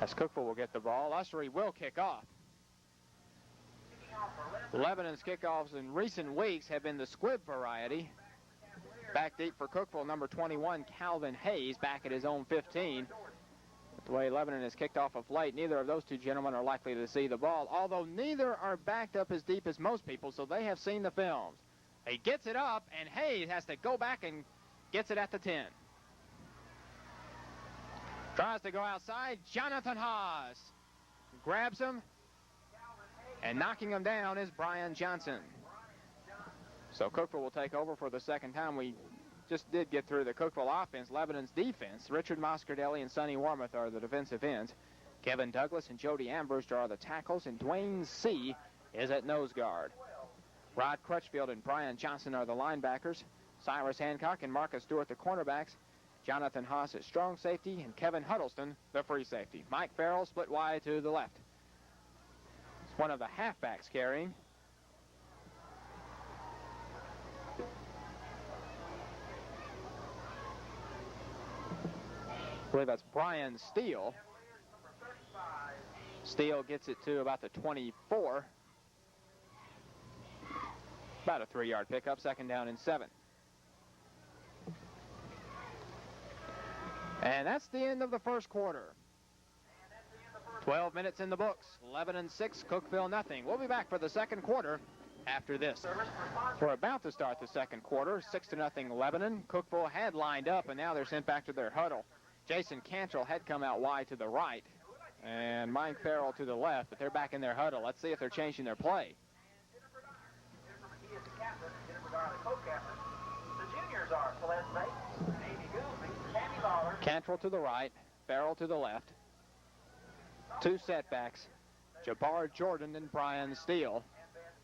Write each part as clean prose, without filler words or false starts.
As Cookeville will get the ball, Ussery will kick off. Lebanon's kickoffs in recent weeks have been the squib variety. Back deep for Cookeville, number 21, Calvin Hayes, back at his own 15. The way Lebanon has kicked off of late, neither of those two gentlemen are likely to see the ball, although neither are backed up as deep as most people, so they have seen the films. He gets it up, and Hayes has to go back and gets it at the 10. Tries to go outside. Jonathan Haas grabs him, and knocking him down is Brian Johnson. So Cookeville will take over for the second time. We just did get through the Cookeville offense. Lebanon's defense, Richard Moscardelli and Sonny Warmoth are the defensive ends. Kevin Douglas and Jody Ambrose are the tackles, and Dwayne C. is at nose guard. Rod Crutchfield and Brian Johnson are the linebackers. Cyrus Hancock and Marcus Stewart the cornerbacks. Jonathan Haas at strong safety, and Kevin Huddleston the free safety. Mike Farrell split wide to the left. It's one of the halfbacks carrying. I believe that's Brian Steele. Steele gets it to about the 24. About a 3-yard pickup, second down and 7. And that's the end of the first quarter. 12 minutes in the books. Lebanon 6, Cookeville nothing. We'll be back for the second quarter after this. We're about to start the second quarter. 6-0 Lebanon. Cookeville had lined up, and now they're sent back to their huddle. Jason Cantrell had come out wide to the right, and Mike Farrell to the left, but they're back in their huddle. Let's see if they're changing their play. Cantrell to the right, Farrell to the left. Two setbacks, Jabbar Jordan and Brian Steele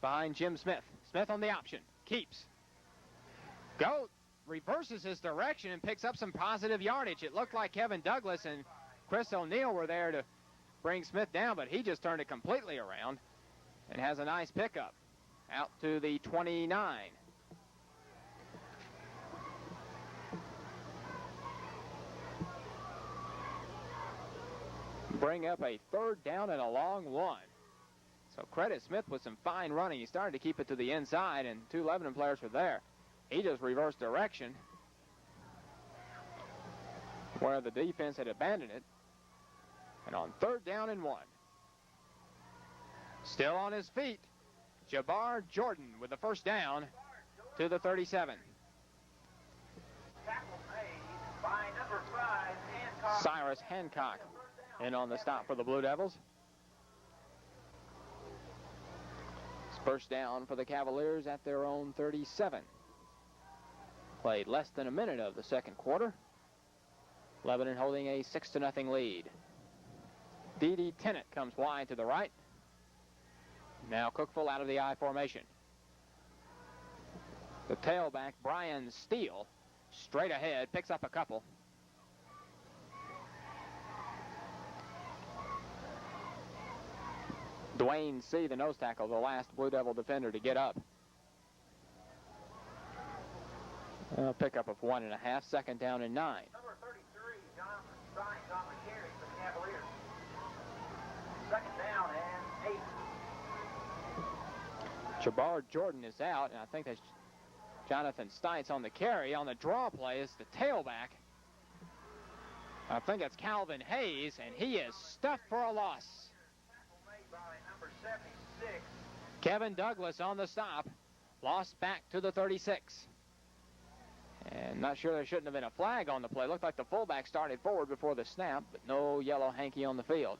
behind Jim Smith. Smith on the option, keeps. Go, reverses his direction and picks up some positive yardage. It looked like Kevin Douglas and Chris O'Neill were there to bring Smith down, but he just turned it completely around and has a nice pickup out to the 29. Bring up a third down and a long one. So credit Smith with some fine running. He started to keep it to the inside, and two Lebanon players were there. He just reversed direction where the defense had abandoned it. And on third down and 1. Still on his feet, Jabbar Jordan with the first down to the 37. Cyrus Hancock in on the stop for the Blue Devils. It's first down for the Cavaliers at their own 37. Played less than a minute of the second quarter. Lebanon holding a 6-0 lead. D.D. Tennant comes wide to the right. Now Cookeville out of the I formation. The tailback, Brian Steele, straight ahead, picks up a couple. Dwayne C., the nose tackle, the last Blue Devil defender to get up. A pickup of 1.5, second down and 9. Number 33, Jonathan Steins on the carry for the Cavaliers. Second down and 8. Jabbar Jordan is out, and I think that's Jonathan Stites on the carry. On the draw play is the tailback. I think that's Calvin Hayes, and he is stuffed for a loss. Tackle made by number 76. Kevin Douglas on the stop. Lost back to the 36. And not sure there shouldn't have been a flag on the play. Looked like the fullback started forward before the snap, but no yellow hanky on the field.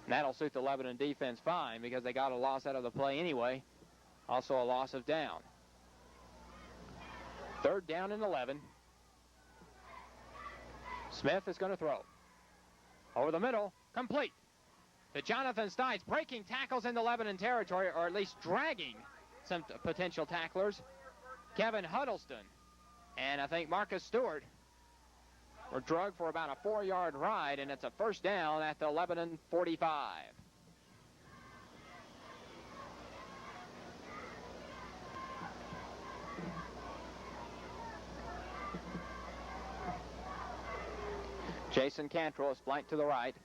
And that'll suit the Lebanon defense fine because they got a loss out of the play anyway. Also a loss of down. Third down and 11. Smith is going to throw. Over the middle, complete. To Jonathan Stites, breaking tackles into Lebanon territory, or at least dragging some potential tacklers. Kevin Huddleston and I think Marcus Stewart were drugged for about a 4-yard ride, and it's a first down at the Lebanon 45. Jason Cantrell is flanked to the right.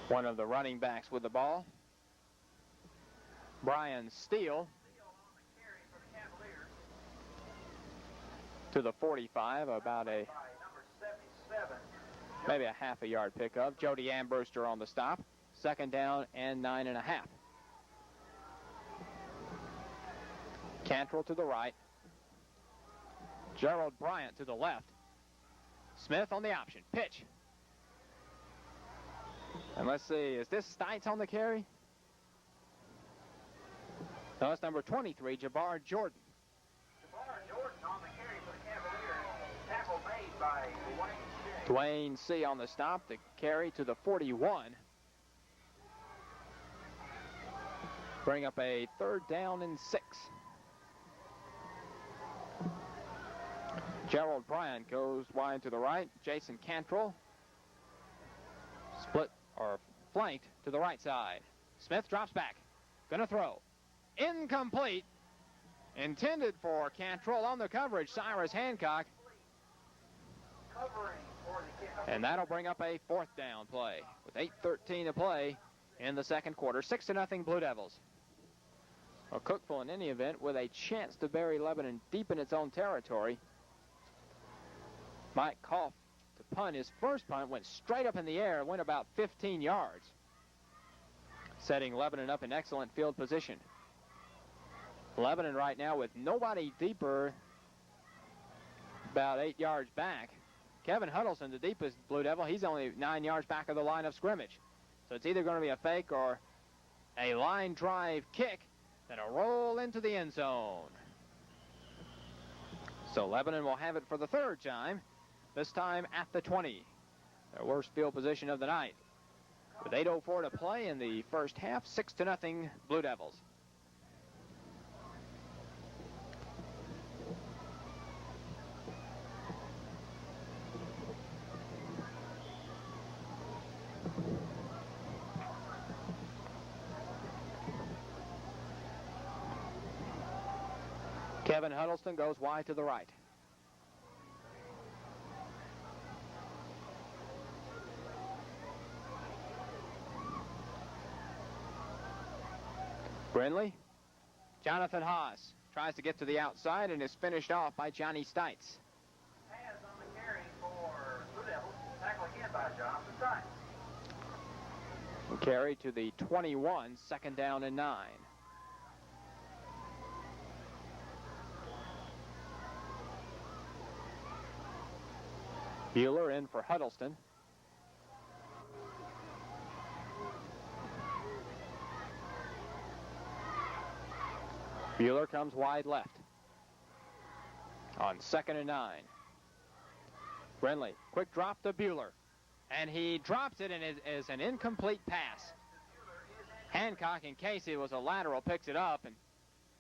One of the running backs with the ball. Brian Steele to the 45, about maybe a half a yard pickup. Jody Ambruster on the stop. Second down and 9.5. Cantrell to the right. Gerald Bryant to the left. Smith on the option. Pitch. And let's see, is this Stites on the carry? No, it's number 23, Jabbar Jordan. Jabbar Jordan on the carry for the Cavaliers. Tackle made by Dwayne C. on the stop. The carry to the 41. Bring up a 3rd down and 6. Gerald Bryant goes wide to the right. Jason Cantrell split or flanked to the right side. Smith drops back. Gonna throw. Incomplete. Intended for Cantrell on the coverage. Cyrus Hancock. And that'll bring up a 4th down play with 8:13 to play in the second quarter. 6-0 Blue Devils. Well, Cookeville, in any event, with a chance to bury Lebanon deep in its own territory. Mike Koff to punt. His first punt went straight up in the air, went about 15 yards, setting Lebanon up in excellent field position. Lebanon right now with nobody deeper, about 8 yards back. Kevin Huddleston, the deepest Blue Devil, he's only 9 yards back of the line of scrimmage. So it's either going to be a fake or a line drive kick, then a roll into the end zone. So Lebanon will have it for the 3rd time, this time at the 20. Their worst field position of the night. With 8:04 to play in the first half, 6-0 Blue Devils. Kevin Huddleston goes wide to the right. Brindley. Jonathan Haas tries to get to the outside and is finished off by Johnny Stites. Pass on the carry for Blue Devils. Tackle again by Jonathan Stites. Carry to the 21, 2nd down and 9. Bueller in for Huddleston. Bueller comes wide left on 2nd and 9. Brindley, quick drop to Bueller, and he drops it, and it is an incomplete pass. Hancock, in case it was a lateral, picks it up and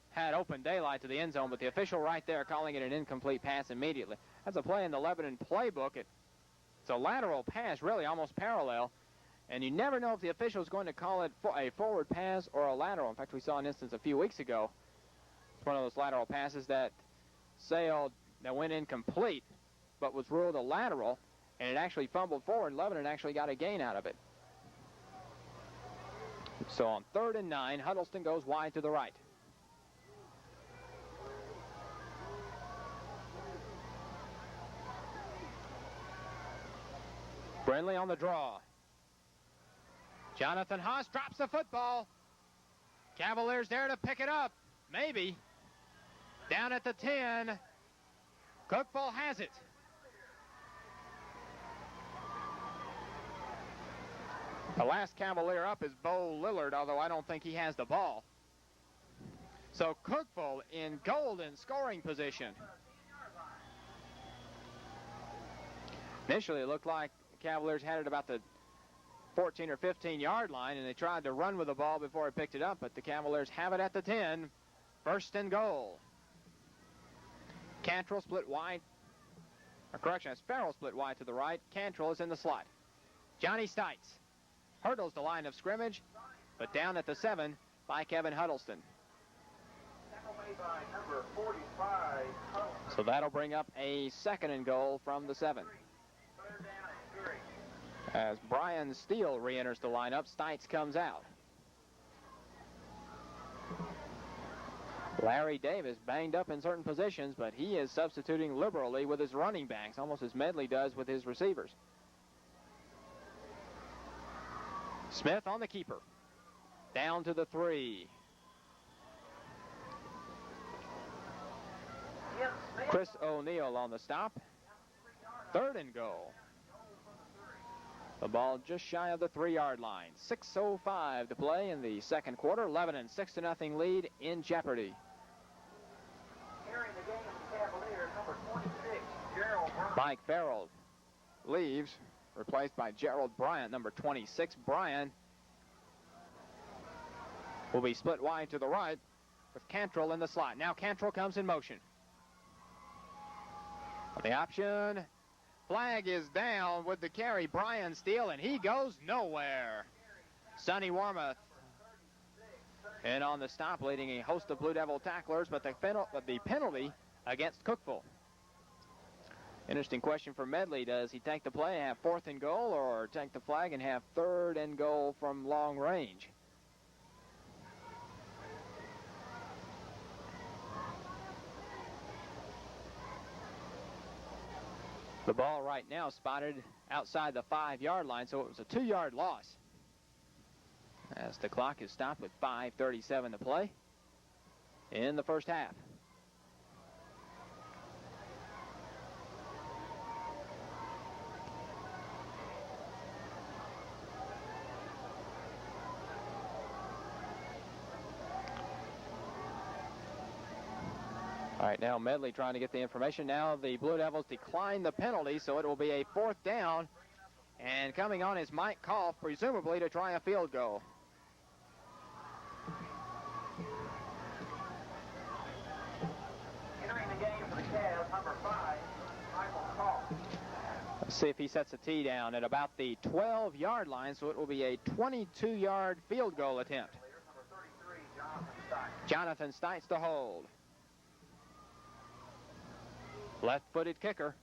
had open daylight to the end zone, but the official right there calling it an incomplete pass immediately. That's a play in the Lebanon playbook. It's a lateral pass, really almost parallel, and you never know if the official is going to call it a forward pass or a lateral. In fact, we saw an instance a few weeks ago. It's one of those lateral passes that sailed, that went incomplete, but was ruled a lateral, and it actually fumbled forward. Lebanon actually got a gain out of it. So on 3rd and 9, Huddleston goes wide to the right. Brindley on the draw. Jonathan Haas drops the football. Cavaliers there to pick it up. Maybe. Down at the 10. Cookeville has it. The last Cavalier up is Bo Lillard, although I don't think he has the ball. So Cookeville in golden scoring position. Initially, it looked like the Cavaliers had it about the 14 or 15 yard line, and they tried to run with the ball before he picked it up, but the Cavaliers have it at the 10. 1st and goal. Cantrell split wide. Or correction, Farrell split wide to the right. Cantrell is in the slot. Johnny Stites hurdles the line of scrimmage, but down at the 7 by Kevin Huddleston. made by number 45. So that'll bring up a 2nd and goal from the 7. Third down and 3. As Brian Steele re-enters the lineup, Stites comes out. Larry Davis banged up in certain positions, but he is substituting liberally with his running backs, almost as Medley does with his receivers. Smith on the keeper. Down to the 3. Chris O'Neill on the stop. 3rd and goal. The ball just shy of the 3-yard line. 6:05 to play in the 2nd quarter. 11 and 6-0 lead in jeopardy. Carrying the game for the Cavaliers, number 26, Gerald Bryant. Mike Farrell leaves, replaced by Gerald Bryant, number 26. Bryant will be split wide to the right with Cantrell in the slot. Now Cantrell comes in motion. The option. Flag is down with the carry. Brian Steele, and he goes nowhere. Sonny Warmoth and on the stop, leading a host of Blue Devil tacklers, but the penalty against Cookeville. Interesting question for Medley. Does he take the play and have 4th and goal, or take the flag and have 3rd and goal from long range? The ball right now spotted outside the 5-yard line, so it was a 2-yard loss. As the clock is stopped with 5:37 to play in the first half. All right, now Medley trying to get the information. Now the Blue Devils decline the penalty, so it will be a 4th down. And coming on is Mike Koff, presumably to try a field goal. Entering the game for the Cavs, number 5, Michael Koff. Let's see if he sets a tee down at about the 12-yard line, so it will be a 22-yard field goal attempt. Number 33, Jonathan Stites. Jonathan Stites to hold. Left-footed kicker.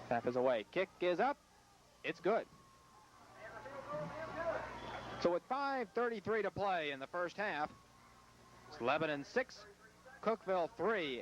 Tap is away. Kick is up. It's good. And the field goal is good. So with 5:33 to play in the first half, it's 11 and 6. Cookeville 3.